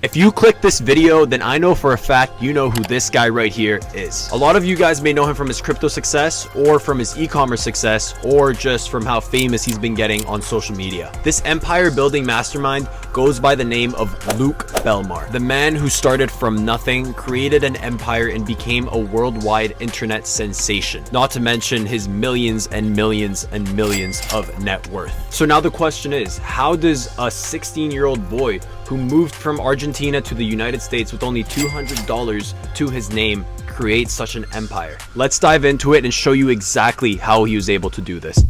If you click this video, then I know for a fact you know who this guy right here is. A lot of you guys may know him from his crypto success, or from his e-commerce success, or just from how famous he's been getting on social media. This empire building mastermind goes by the name of Luke Belmar, the man who started from nothing, created an empire, and became a worldwide internet sensation. Not to mention his millions and millions and millions of net worth. So now the question is, how does a 16-year-old boy who moved from Argentina to the United States with only $200 to his name create such an empire? Let's dive into it and show you exactly how he was able to do this.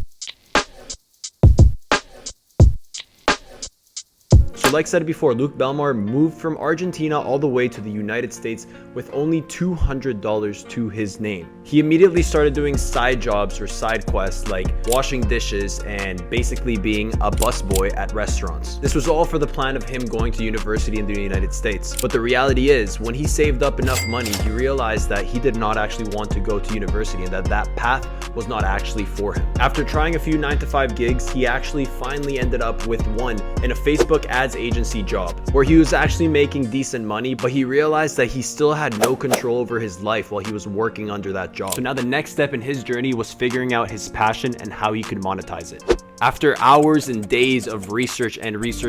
So like I said before, Luke Belmar moved from Argentina all the way to the United States with only $200 to his name. He immediately started doing side jobs or side quests like washing dishes and basically being a busboy at restaurants. This was all for the plan of him going to university in the United States. But the reality is, when he saved up enough money, he realized that he did not actually want to go to university and that path was not actually for him. After trying a few 9-to-5 gigs, he actually finally ended up with one in a Facebook ads agency job where he was actually making decent money, but he realized that he still had no control over his life while he was working under that job. So now the next step in his journey was figuring out his passion and how he could monetize it. After hours and days of research,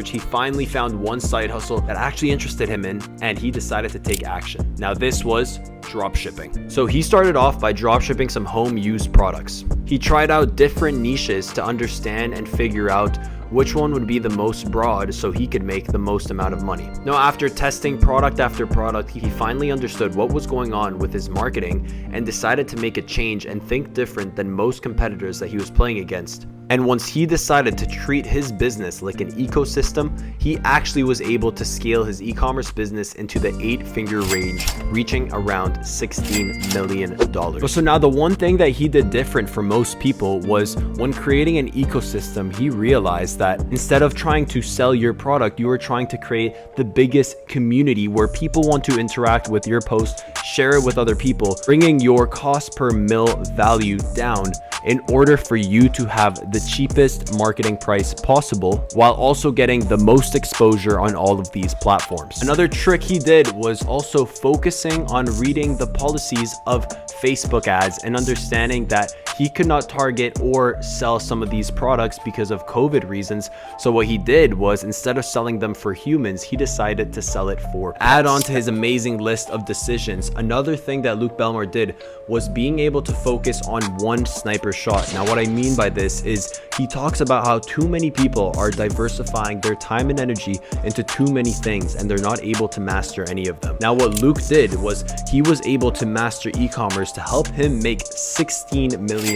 he finally found one side hustle that actually interested him and he decided to take action. Now this was dropshipping. So he started off by dropshipping some home used products. He tried out different niches to understand and figure out which one would be the most broad so he could make the most amount of money. Now, after testing product after product, he finally understood what was going on with his marketing and decided to make a change and think different than most competitors that he was playing against. And once he decided to treat his business like an ecosystem, he actually was able to scale his e-commerce business into the 8-figure range, reaching around $16 million. So now the one thing that he did different from most people was when creating an ecosystem, he realized that instead of trying to sell your product, you were trying to create the biggest community where people want to interact with your post, share it with other people, bringing your cost per mil value down in order for you to have the cheapest marketing price possible while also getting the most exposure on all of these platforms. Another trick he did was also focusing on reading the policies of Facebook ads and understanding that he could not target or sell some of these products because of COVID reasons. So what he did was, instead of selling them for humans, he decided to sell it for add on to his amazing list of decisions. Another thing that Luke Belmar did was being able to focus on one sniper shot. Now what I mean by this is he talks about how too many people are diversifying their time and energy into too many things and they're not able to master any of them. Now what Luke did was he was able to master e-commerce to help him make $16 million.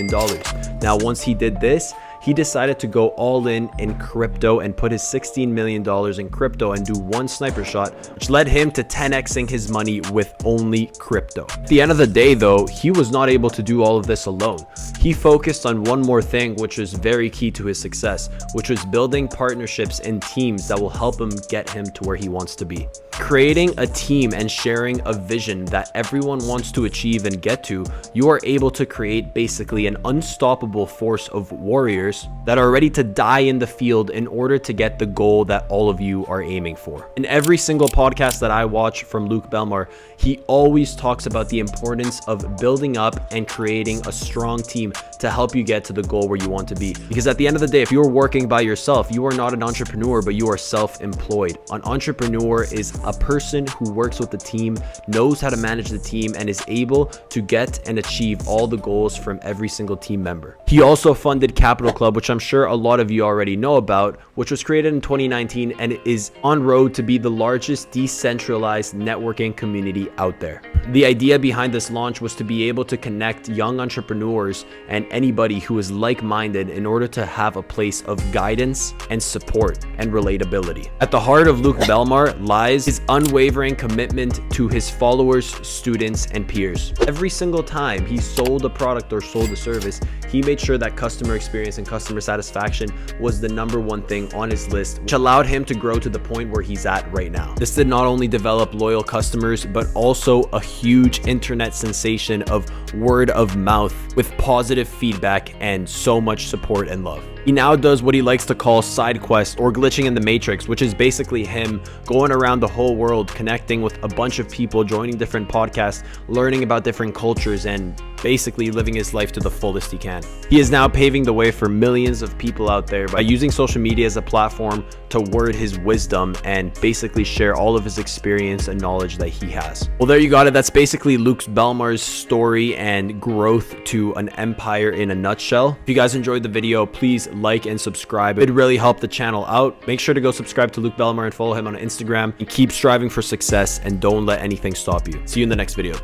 Now once he did this, he decided to go all in crypto and put his $16 million in crypto and do one sniper shot, which led him to 10xing his money with only crypto. At the end of the day though, he was not able to do all of this alone. He focused on one more thing, which was very key to his success, which was building partnerships and teams that will help him get him to where he wants to be. Creating a team and sharing a vision that everyone wants to achieve and get to, you are able to create basically an unstoppable force of warriors that are ready to die in the field in order to get the goal that all of you are aiming for. In every single podcast that I watch from Luke Belmar, he always talks about the importance of building up and creating a strong team to help you get to the goal where you want to be. Because at the end of the day, if you're working by yourself, you are not an entrepreneur, but you are self-employed. An entrepreneur is a person who works with the team, knows how to manage the team, and is able to get and achieve all the goals from every single team member. He also funded Capital Club, which I'm sure a lot of you already know about, which was created in 2019 and is on road to be the largest decentralized networking community out there. The idea behind this launch was to be able to connect young entrepreneurs and anybody who is like-minded in order to have a place of guidance and support and relatability. At the heart of Luke Belmar lies his unwavering commitment to his followers, students, and peers. Every single time he sold a product or sold a service, he made sure that customer experience and customer satisfaction was the #1 thing on his list, which allowed him to grow to the point where he's at right now. This did not only develop loyal customers, but also a huge internet sensation of word of mouth with positive feedback and so much support and love. He now does what he likes to call side quests or glitching in the matrix, which is basically him going around the whole world, connecting with a bunch of people, joining different podcasts, learning about different cultures, and basically living his life to the fullest he can. He is now paving the way for millions of people out there by using social media as a platform to word his wisdom and basically share all of his experience and knowledge that he has. Well, there you got it. That's basically Belmar's story and growth to an empire in a nutshell. If you guys enjoyed the video, please like and subscribe. It'd really help the channel out. Make sure to go subscribe to Luke Belmar and follow him on Instagram, and keep striving for success and don't let anything stop you. See you in the next video.